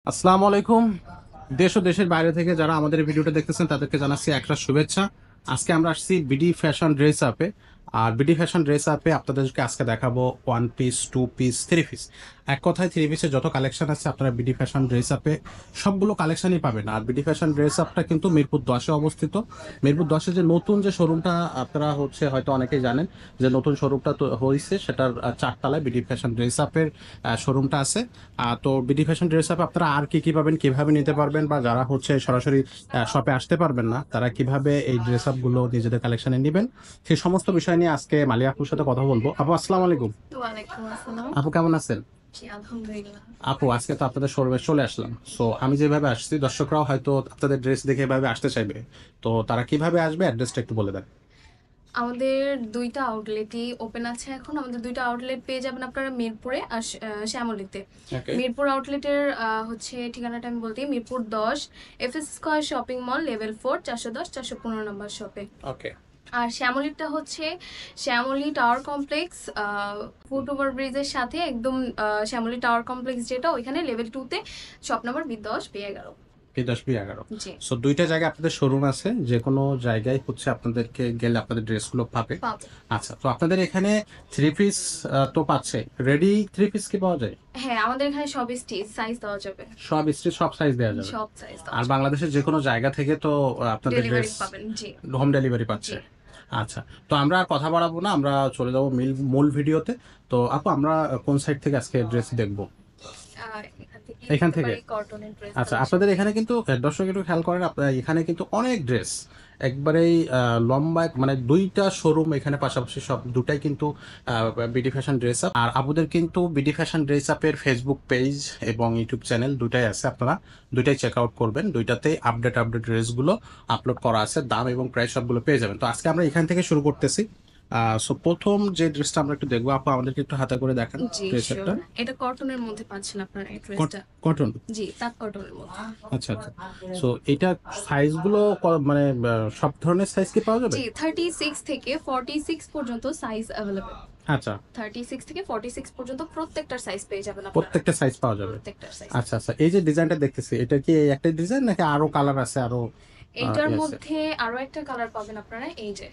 আসসালামু আলাইকুম। দেশ ও দেশের বাইরে থেকে যারা আমাদের এই ভিডিওটা দেখতেছেন তাদেরকে জানাচ্ছি একটা শুভেচ্ছা। আজকে আমরা আসছি বিডি ফ্যাশন ড্রেস আপে। আর বিডি ফ্যাশন ড্রেস আপে আপনাদেরকে আজকে দেখাবো one piece, two piece, three piece. এক কথায় থ্রি পিসের যত কালেকশন আছে আপনারা বিডি ফ্যাশন ড্রেস আপে সবগুলো কালেকশনই পাবেন। আর বিডি ফ্যাশন ড্রেস আপটা কিন্তু মিরপুর 10-এ অবস্থিত। মিরপুর 10-এ যে নতুন যে শোরুমটা আপনারা হয়তো অনেকেই জানেন যে নতুন শোরুমটা তো হয়েছে, সেটার চারতলায় বিডি ফ্যাশন ড্রেস আপের শোরুমটা আছে। তো বিডি ফ্যাশন ড্রেস আপ আপনারা আর কি কি পাবেন, কিভাবে নিতে পারবেন, বা যারা সরাসরি শপে আসতে পারবেন না তারা কিভাবে এই ড্রেস আপ গুলো নিজেদের কালেকশনে নেবেন, সেই সমস্ত বিষয় নিয়ে আজকে মালিয়া আপুর সাথে কথা বলবো। আপু আসসালামু আলাইকুম। ওয়ালাইকুম আসসালাম। আপু কেমন আছেন? জি, আলহামদুলিল্লাহ। আপু আজকে তো আপনাদের শোরুমে চলে আসলাম, সো আমি যেভাবে আসছি দর্শকরাও হয়তো আপনাদের ড্রেস দেখে এভাবে আসতে চাইবে, তো তারা কিভাবে আসবে অ্যাড্রেসটা একটু বলে দেন। আমাদের ২টা আউটলেটই ওপেন আছে এখন। আমাদের ২টা আউটলেট পেয়ে যাবেন আপনারা মিরপুরে আর শ্যামলীতে। ওকে। মিরপুর আউটলেটের হচ্ছে ঠিকানাটা আমি বলতে Mirpur ১০ FS square shopping mall level ৪ ৪১০ ৪১৫ number শপে। ওকে। আর শ্যামলীটা হচ্ছে Shyamoli tower complex, foot over ব্রিজের সাথে একদম। শ্যামলী টাওয়ার কমপ্লেক্স যেটা ওইখানে লেভেল ২ তে shop number B10 B11। B10 B11। জি, সো দুইটা জায়গায় আপনাদের শোরুম আছে, যে কোনো জায়গায় আপনাদেরকে গেলে আপনাদের ড্রেসগুলো পাবে। পাবো। আচ্ছা, তো আপনাদের এখানে থ্রি পিস তো পাচ্ছে, রেডি থ্রি পিস কি পাওয়া যায়? হ্যাঁ, আমাদের এখানে সব স্টিচ সাইজ দেওয়া যাবে। সব স্টিচ, সব সাইজ দেওয়া যাবে। সব সাইজ দেওয়া আর যাবে। বাংলাদেশের যে কোনো জায়গা থেকে তো আপনাদের ডেলিভারি ড্রেস পাবেন। জি, হোম ডেলিভারি পাচ্ছে। জি। আচ্ছা, তো আমরা আর কথা বাড়াবো না, আমরা চলে যাবো মূল ভিডিওতে। তো আপু আমরা কোন সাইড থেকে আজকে ড্রেস দেখবো? এখান থেকে এখান দেখতে থেকে। পারি কটনের ড্রেস আচ্ছা, কালেকশন। আপনাদের এখানে কিন্তু দর্শক একটু খেয়াল করেন, আপনার এখানে কিন্তু অনেক ড্রেস একবারেই লম্বা, মানে দুইটা শোরুম এখানে পাশাপাশি, সব দুটাই কিন্তু বিডি ফ্যাশন ড্রেস আপ। আর আপুদের কিন্তু বিডি ফ্যাশন ড্রেস আপের ফেসবুক পেজ এবং ইউটিউব চ্যানেল দুটাই আছে, আপনারা দুইটাই চেক আউট করবেন। দুইটাতেই আপডেট ড্রেসগুলো আপলোড করা আছে, দাম এবং প্রাইস সবগুলো পেয়ে যাবেন। তো আজকে আমরা এখান থেকে শুরু করতেছি। সো প্রথম যে ড্রেসটা আমরা একটু দেখবো, আপু আমাদেরকে একটু হাতে করে দেখান জি, ড্রেসটা। শিওর। এটা কটনের মধ্যে পাচ্ছেন আপনারা এই ড্রেসটা। কটন। জি, তাঁত কটনের মধ্যে। আচ্ছা আচ্ছা। সো এটা সাইজগুলো মানে সব ধরনের সাইজ কি পাওয়া যাবে? জি, 36 থেকে 46 পর্যন্ত সাইজ अवेलेबल। আচ্ছা, 36 থেকে 46 পর্যন্ত প্রত্যেকটার সাইজ পেয়ে যাবেন আপনারা। প্রত্যেকটা সাইজ পাওয়া যাবে। প্রত্যেকটার সাইজ। আচ্ছা আচ্ছা, এই যে ডিজাইনটা দেখতেছি, এটা কি এই একটাই ডিজাইন নাকি আরো কালার আছে, আরো এইটার ইয়ে আছে? মধ্যে আরো একটা কালার পাবেন আপনারা, এই যে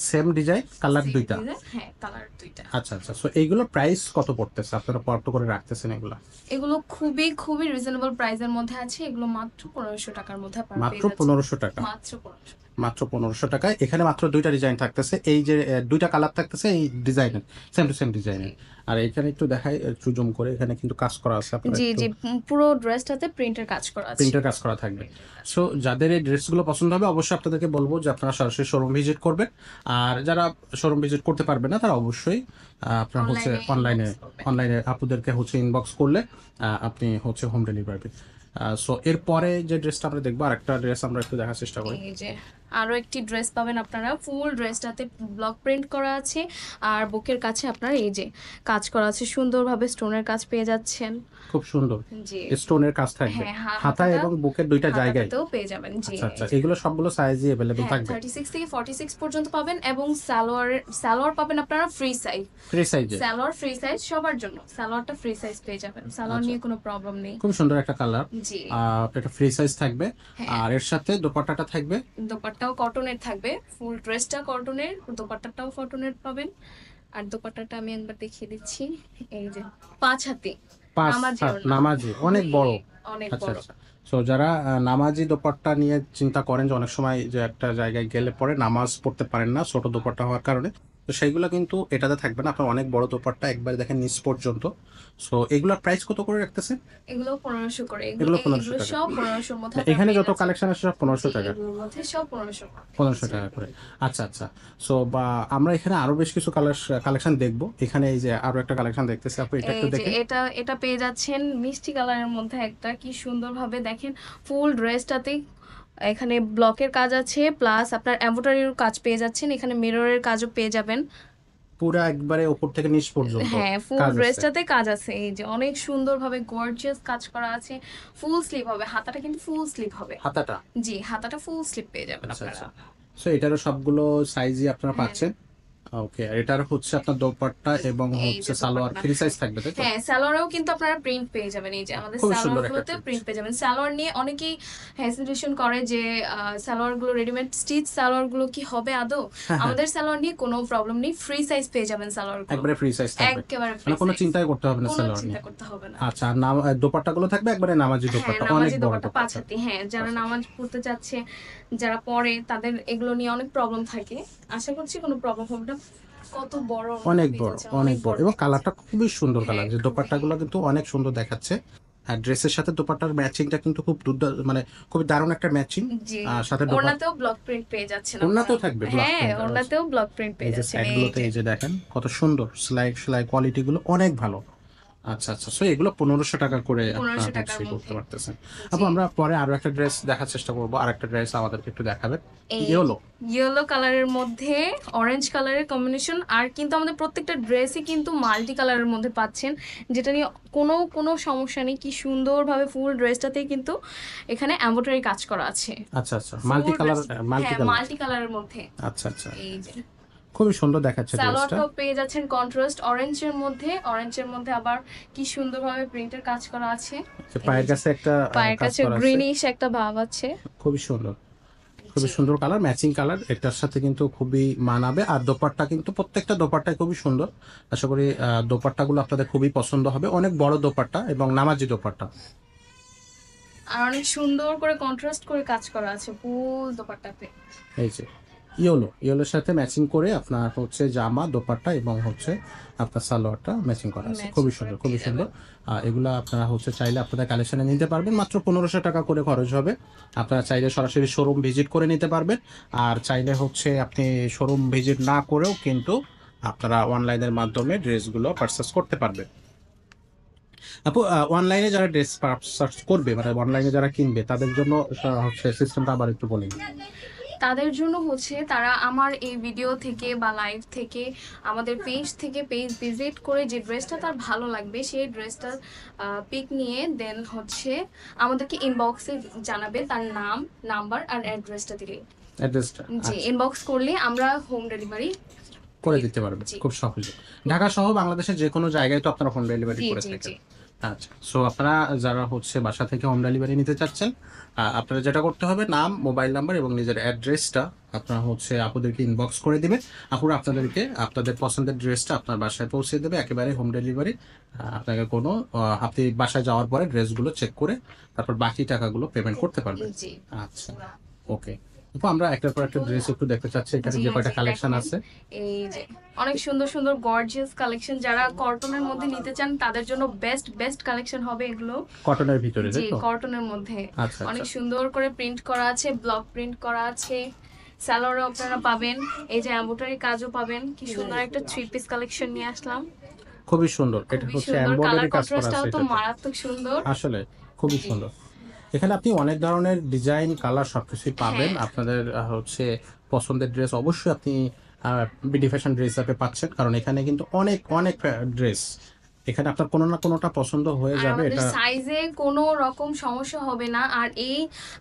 সেম ডিজাইন, কালার সেম দুইটা? ডিজাইন। হ্যাঁ, কালার ২টা। আচ্ছা আচ্ছা, সো এইগুলোর প্রাইস কত পড়তেছে, আপনারা কত করে রাখতেছেন এগুলা? এগুলো খুবই খুবই রিজনেবল প্রাইসের মধ্যে আছে। এগুলো মাত্র ১৫০০ টাকার মধ্যে আপনারা মাত্র পেয়ে যাচ্ছেন। 1500 টাকা? মাত্র ১৫০০। মাত্র 1500 টাকায় এখানে মাত্র দুইটা ডিজাইন থাকতেছে, এই যে দুইটা কালার থাকতেছে এই ডিজাইনের, সেম টু সেম জি, ডিজাইনের। আর এখানে একটু দেখাই, একটু জুম করে, এখানে কিন্তু কাজ করা আছে, আপনারা জি, একটু জি। পুরো ড্রেসটাতে প্রিন্টের কাজ করা আছে। প্রিন্টের কাজ করা থাকবে। সো যাদের এই ড্রেসগুলো পছন্দ হবে অবশ্যই আপনাদেরকে বলবো যে আপনারা সরাসরি শোরুম ভিজিট করবেন। আর যারা শোরুম ভিজিট করতে পারবে না তারা অবশ্যই আপনার অনলাইনে অনলাইনে ইনবক্স করবে। অনলাইনে আপুদেরকে ইনবক্স করলে আপনি হোম ডেলিভারি। সো এরপরে যে ড্রেসটা আমরা দেখবো, আরেকটা ড্রেস আমরা একটু দেখার চেষ্টা করি। এই যে আরো একটি ড্রেস পাবেন আপনারা। ফুল ড্রেসটাতে ব্লক প্রিন্ট করা আছে। আর বুকের কাছে আপনার এই যে কাজ করা আছে, সুন্দরভাবে স্টোনের কাজ পেয়ে যাচ্ছেন। খুব সুন্দর জি, স্টোনের কাজ থাকবে হ্যাঁ। হাতা এবং বুকের দুইটা জায়গায়। হাতাটাতেও পেয়ে যাবেন। জি, আচ্ছা আচ্ছা, এই যে। এগুলো সবগুলো সাইজই অ্যাভেলেবেল হ্যাঁ, থাকবে? 36 থেকে 46 পর্যন্ত পাবেন এবং সালোয়ার পাবেন আপনারা ফ্রি সাইজ। ফ্রি সাইজে? সালোয়ার ফ্রি সাইজ সবার জন্য। সালোয়ারটা ফ্রি সাইজ পেয়ে যাবেন। সালোয়ার আচ্ছা, নিয়ে কোনো প্রবলেম নেই। খুব সুন্দর একটা কালার। জি, এটা ফ্রি সাইজ থাকবে। হ্যাঁ। আর এর সাথে দোপাট্টাটা থাকবে। দোপাট্টাও কটনের থাকবে। ফুল ড্রেসটা কটনের, দোপাট্টাটাও কটনের পাবেন। আর দোপাট্টাটা আমি একবার দেখিয়ে দিচ্ছি। এই যে ৫ হাতি। পাঁচ নামাজি হাত ওড়না। নামাজি, অনেক বড়। অনেক আচ্ছা বড়। আচ্ছা। সো যারা নামাজি দোপাট্টা নিয়ে চিন্তা করেন যে অনেক সময় যে একটা জায়গায় গেলে পরে নামাজ পড়তে পারেন না ছোট দোপাট্টা হওয়ার কারণে, তো সেইগুলো কিন্তু এটাতে থাকবে না, আপনার অনেক বড় দোপাট্টা একবার দেখেন নিচ পর্যন্ত। সো এগুলোর প্রাইস কত করে রাখতেছে? এগুলো ১৫০০ করে। এগুলো পনেরোশো এগুলো টাকা সব ১৫০০ র মধ্যে না, আপনারা এখানে পেয়ে যত যাচ্ছেন। কালেকশন আছে সব জি, 1500 টাকা? এগুলোর মধ্যে সব ১৫০০ করে পেয়ে 1500 টাকা যাচ্ছেন। করে। আচ্ছা আচ্ছা। সো বা আমরা এখানে আরো বেশ কিছু কালেকশন দেখবো। এখানে এই যে আরো একটা কালেকশন দেখতেছি, আপু এটা এই একটু যে দেখে। এটা এটা পেয়ে যাচ্ছেন মিষ্টি কালারের মধ্যে একটা, কি সুন্দরভাবে দেখেন ফুল ড্রেসটাতে এখানে ব্লকের কাজ আছে, প্লাস আপনার এমব্রয়ডারির কাজ পেয়ে যাচ্ছেন, এখানে মিররের কাজও পেয়ে যাবেন। পুরা একবারে উপর থেকে নিচ পর্যন্ত হ্যাঁ, ফুল কাজ আছে? ড্রেসটাতে কাজ আছে। এই যে অনেক সুন্দরভাবে গর্জিয়াস কাজ করা আছে। ফুল স্লিভ হবে, হাতাটা কিন্তু ফুল স্লিভ হবে। হাতাটা? জি, হাতাটা ফুল স্লিভ পেয়ে যাবেন আচ্ছা আপনারা। আচ্ছা। সো এটারও সবগুলো সাইজই আপনারা হ্যাঁ, পাচ্ছেন। ওকে, আর এটার হচ্ছে আপনার দোপাট্টা এবং এই হচ্ছে যে সালোয়ার দোপাট্টা। ফ্রি সাইজ থাকবে, তাই তো? হ্যাঁ, সালোয়ারেও কিন্তু আপনারা প্রিন্ট পেয়ে যাবেন। এই যে আমাদের খুবই সুন্দর একটা সালোয়ারগুলোতেও print। প্রিন্ট পেয়ে যাবেন। সালোয়ার নিয়ে অনেকেই হেজিটেশন করে যে সালোয়ারগুলো রেডিমেড স্টিচ সালোয়ারগুলো কি হবে আদৌ? হ্যাঁ, হ্যাঁ, আমাদের সালোয়ার নিয়ে কোনো প্রবলেম নেই। ফ্রি সাইজ পেয়ে যাবেন সালোয়ারগুলো। একবারে ফ্রি সাইজ থাকবে, একেবারে ফ্রি মানে কোনো সাইজ। চিন্তাই করতে হবে না কোনো সালোয়ার চিন্তা নিয়ে। করতে হবে না। আচ্ছা, আর দোপাট্টাগুলো থাকবে একবারে নামাজি হ্যাঁ, দোপাট্টা, অনেক নামাজি বড় দোপাট্টা ৫ দোপাট্টা। হাতি। হ্যাঁ, যারা আচ্ছা, নামাজ পড়তে যাচ্ছে, যারা পড়ে তাদের এগুলো নিয়ে অনেক প্রবলেম থাকে। আশা করছি কোনো প্রবলেম হবে না। কত বড় অনেক পেজ বড়, আছে, অনেক বড়, এবং পেজ আছে। কালারটা খুবই সুন্দর কালার, হ্যাঁ, যে খুবই। দোপাট্টাগুলো কিন্তু অনেক সুন্দর দেখাচ্ছে। আর ড্রেসের সাথে দোপাট্টার ম্যাচিংটা কিন্তু খুব মানে খুবই দারুণ একটা ম্যাচিং। জি। আর সাথে দোপাট্টা, ওড়নাতেও ব্লক প্রিন্ট পেয়ে যাচ্ছেন ওড়নাতেও আপনারা। থাকবে ব্লক হ্যাঁ, প্রিন্ট। ওড়নাতেও ব্লক প্রিন্ট পেয়ে এই যে যাচ্ছেন। এই সাইডগুলোতে যে এই যে দেখেন কত সুন্দর সেলাই সেলাই, কোয়ালিটি গুলো অনেক ভালো। আচ্ছা আচ্ছা, সো এগুলো ১৫০০ টাকা করে আপনারা ১৫০০ টাকার হচ্ছে করতে মধ্যে। পারতেছেন। আপু জি। আমরা পরে আরো একটা ড্রেস দেখার চেষ্টা করবো, আর একটা ড্রেস আমাদেরকে একটু দেখাবেন। এই ইয়েলো, ইয়েলো কালারের মধ্যে অরেঞ্জ কালারের কম্বিনেশন, আর কিন্তু আমাদের প্রত্যেকটা ড্রেসই কিন্তু মাল্টি কালারের মধ্যে পাচ্ছেন, যেটা নিয়ে কোনো সমস্যা নেই। কি সুন্দরভাবে ফুল ড্রেসটাতেই কিন্তু এখানে এমব্রয়ডারি কাজ করা আছে। আচ্ছা আচ্ছা, multi full colour, dress, multi হ্যাঁ, কালার, মাল্টি কালারের মধ্যে। আচ্ছা আচ্ছা, এই যে খুবই সুন্দর দেখাচ্ছে ড্রেসটা। সালোয়ারটাও পেয়ে যাচ্ছেন কন্ট্রাস্ট অরেঞ্জের মধ্যে। অরেঞ্জের মধ্যে আবার কি সুন্দরভাবে প্রিন্টের কাজ করা আছে। যে পায়ের কাছে একটা পায়ের কাজ কাছে করা আছে, গ্রিনিশ একটা ভাব আছে। খুবই সুন্দর, খুবই জি। সুন্দর কালার, ম্যাচিং কালার, এটার সাথে কিন্তু খুবই মানাবে। আর দোপাট্টা কিন্তু প্রত্যেকটা দোপাট্টাই খুবই সুন্দর। আশা করি দোপাট্টাগুলো আপনাদের খুবই পছন্দ হবে, অনেক বড় দোপাট্টা এবং নামাজি দোপাট্টা। আর অনেক সুন্দর করে কন্ট্রাস্ট করে কাজ করা আছে ফুল দোপাট্টাতে। এই যে ইয়েলোর সাথে ম্যাচিং করে আপনার হচ্ছে জামা, দোপাট্টা এবং হচ্ছে আপনার সালোয়ারটা ম্যাচিং করা আছে, ম্যাচিং খুবই করে সুন্দর, পেয়ে খুবই সুন্দর। যাবেন। এগুলা আপনারা হচ্ছে চাইলে আপনাদের কালেকশনে নিতে পারবেন, মাত্র ১৫০০ টাকা করে খরচ হবে। আপনারা চাইলে সরাসরি শোরুম ভিজিট করে নিতে পারবেন, আর চাইলে হচ্ছে আপনি শোরুম ভিজিট না করেও কিন্তু আপনারা অনলাইনের মাধ্যমে ড্রেসগুলো পারচেস করতে পারবেন। আপু, অনলাইনে যারা ড্রেস সার্চ করবে, মানে অনলাইনে যারা কিনবে, তাদের জন্য হচ্ছে সিস্টেমটা আবার একটু বলুন। তাদের জন্য হচ্ছে তারা আমার এই ভিডিও থেকে বা লাইভ থেকে, আমাদের পেজ থেকে পেজ ভিজিট করে যে ড্রেসটা তার ভালো লাগবে সেই ড্রেসটার পিক নিয়ে দেন হচ্ছে আমাদেরকে ইনবক্সে জানাবে তার নাম, নাম্বার আর অ্যাড্রেসটা দিলে। অ্যাড্রেসটা জি, ইনবক্স করলে আমরা হোম ডেলিভারি করে দিতে পারবে জি। খুব সহজে। ঢাকা সহ বাংলাদেশের যে কোনো জায়গায় তো আপনারা হোম ডেলিভারি জি করে জি থাকেন। জি আচ্ছা, সো আপনারা যারা হচ্ছে বাসা থেকে হোম ডেলিভারি নিতে চাচ্ছেন, আপনারা যেটা করতে হবে, নাম, মোবাইল নাম্বার এবং নিজের অ্যাড্রেসটা আপনারা হচ্ছে আপুদেরকে ইনবক্স করে দিবেন। আপুরা আপনাদেরকে আপনাদের পছন্দের ড্রেসটা আপনার বাসায় পৌঁছে দেবে, একেবারে হোম ডেলিভারি। আপনাকে কোনো আপনি বাসায় যাওয়ার পরে ড্রেসগুলো চেক করে তারপর বাকি টাকাগুলো পেমেন্ট করতে পারবেন। জি আচ্ছা, ওকে। আপু আমরা একটার পর একটা ড্রেস একটু দেখতে চাচ্ছি, এখানে জি যে কয়টা জি, কালেকশন দেখেন। আছে। এই যে অনেক সুন্দর সুন্দর গর্জিয়াস কালেকশন, যারা কটনের মধ্যে নিতে চান তাদের জন্য বেস্ট বেস্ট কালেকশন হবে এগুলো। কটনের ভিতরে, জি, তাই তো? কটনের মধ্যে আচ্ছা অনেক আচ্ছা, সুন্দর করে প্রিন্ট করা আছে, ব্লক প্রিন্ট করা আছে। সালোয়ারও আপনারা পাবেন, এই যে এমব্রয়ডারি কাজও পাবেন। কি সুন্দর একটা থ্রি পিস কালেকশন নিয়ে আসলাম। খুবই সুন্দর। এটা খুবই হচ্ছে সুন্দর, কালার এমব্রয়ডারি কাজ করা আছে কন্ট্রাস্টটাও তো এটাতে, মারাত্মক সুন্দর। আসলে খুবই জি। সুন্দর। এখানে আপনি অনেক ধরনের ডিজাইন, কালার সবকিছুই পাবেন। হ্যাঁ। আপনাদের হচ্ছে পছন্দের ড্রেস অবশ্যই আপনি বিডি ফ্যাশন ড্রেস আপে পাচ্ছেন, কারণ এখানে কিন্তু অনেক অনেক ড্রেস, এখানে আপনার কোনো না কোনোটা পছন্দ হয়ে আর যাবে। আমাদের এটা সাইজে কোনো রকম সমস্যা হবে না। আর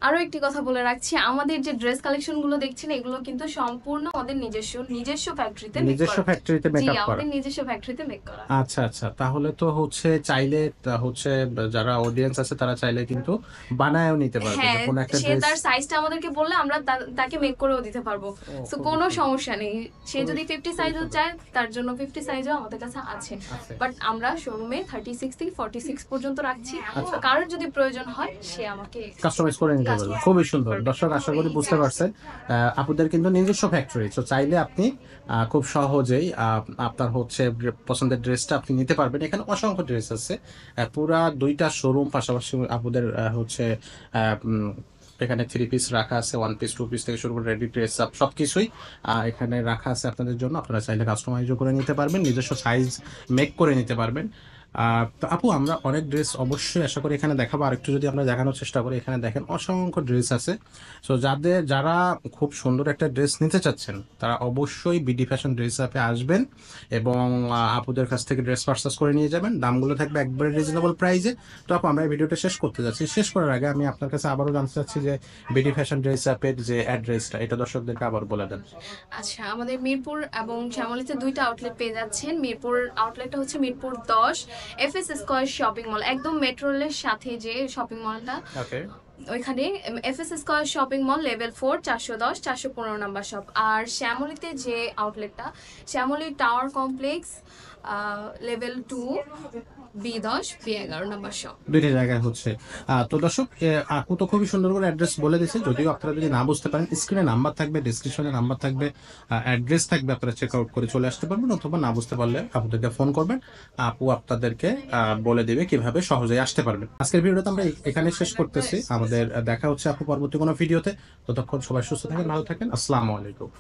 আরো একটি কথা বলে রাখছি, আমাদের যে ড্রেস কালেকশন গুলো দেখছেন এগুলো কিন্তু সম্পূর্ণ আমাদের নিজস্ব ফ্যাক্টরিতে মেক নিজস্ব করা। ফ্যাক্টরিতে জি, মেকআপ করা। আমাদের নিজস্ব ফ্যাক্টরিতে মেক করা। আচ্ছা আচ্ছা, তাহলে তো হচ্ছে চাইলে হচ্ছে যারা অডিয়েন্স আছে তারা চাইলে কিন্তু বানায়ও নিতে পারবে, যে হ্যাঁ, কোনো একটা সে ড্রেস। তার সাইজটা আমাদেরকে বললে আমরা তাকে মেক করেও দিতে পারবো। তো খুবই কোনো সুন্দর। সমস্যা নেই। সে খুবই- যদি 50 খুবই সাইজও সুন্দর। চায় তার জন্য 50 সাইজও আমাদের কাছে আছে। আছে। বাট আমরা শোরুমে 36 থেকে 46 পর্যন্ত রাখছি। আচ্ছা। কারোর যদি প্রয়োজন হয় সে আমাকে কাস্টমাইজ করে নিতে পারবেন, খুবই সুন্দর। দর্শক আশা করি বুঝতে পারছেন, আপুদের কিন্তু নিজস্ব ফ্যাক্টরি, তো চাইলে আপনি খুব সহজেই আপনার হচ্ছে পছন্দের ড্রেসটা আপনি নিতে পারবেন। এখানে অসংখ্য ড্রেস আছে, পুরা 2টা শোরুম পাশাপাশি আপুদের হচ্ছে এখানে 3 পিস রাখা আছে, 1 পিস 2 পিস থেকে শুরু করে রেডি ড্রেস আপ সবকিছুই এখানে রাখা আছে আপনাদের জন্য। আপনারা চাইলে কাস্টমাইজও করে নিতে পারবেন, নিজস্ব সাইজ মেক করে নিতে পারবেন। তো আপু আমরা অনেক ড্রেস অবশ্যই আশা করি এখানে দেখাবো, আর একটু যদি আমরা দেখানোর চেষ্টা করি। এখানে দেখেন অসংখ্য ড্রেস আছে। সো যারা খুব সুন্দর একটা ড্রেস নিতে চাচ্ছেন তারা অবশ্যই বিডি ফ্যাশন ড্রেস আপে আসবেন এবং আপুদের কাছ থেকে ড্রেস পারচেস করে নিয়ে যাবেন। দামগুলো থাকবে একবারে রিজনেবল প্রাইসে। তো আপু আমরা এই ভিডিওটা শেষ করতে যাচ্ছি। শেষ করার আগে আমি আপনার কাছে আবারও জানতে চাচ্ছি যে বিডি ফ্যাশন ড্রেস আপের যে অ্যাড্রেসটা এটা দর্শকদেরকে আবার বলে দেন। আচ্ছা, আমাদের মিরপুর এবং শ্যামলীতে দুইটা আউটলেট পেয়ে যাচ্ছেন। মিরপুর আউটলেটটা হচ্ছে Mirpur 10 FS square shopping mall, একদম মেট্রো রেলের সাথে যে শপিং মলটা, ওকে। ওইখানে FS square shopping mall level 4 410 415 number shop. আর শ্যামলীতে যে আউটলেটটা, Shyamoli tower complex level 2 B10 B11 number shop. দুইটা জায়গায় হচ্ছে। তো দর্শক আপু তো খুবই সুন্দর করে অ্যাড্রেস বলে দিয়েছে। যদিও আপনারা যদি না বুঝতে পারেন স্ক্রিনে নাম্বার থাকবে, ডিসক্রিপশনে নাম্বার থাকবে, অ্যাড্রেস থাকবে, আপনারা চেক আউট করে চলে আসতে পারবেন, অথবা না বুঝতে পারলে আপুদেরকে ফোন করবেন, আপু আপনাদেরকে বলে দিবে কিভাবে সহজেই আসতে পারবেন। আজকের ভিডিওটা আমরা এখানে শেষ করতেছি। আমাদের দেখা হচ্ছে আপু পরবর্তী কোনো ভিডিওতে। ততক্ষণ সবাই সুস্থ থাকেন, ভালো থাকেন। আসসালামু আলাইকুম।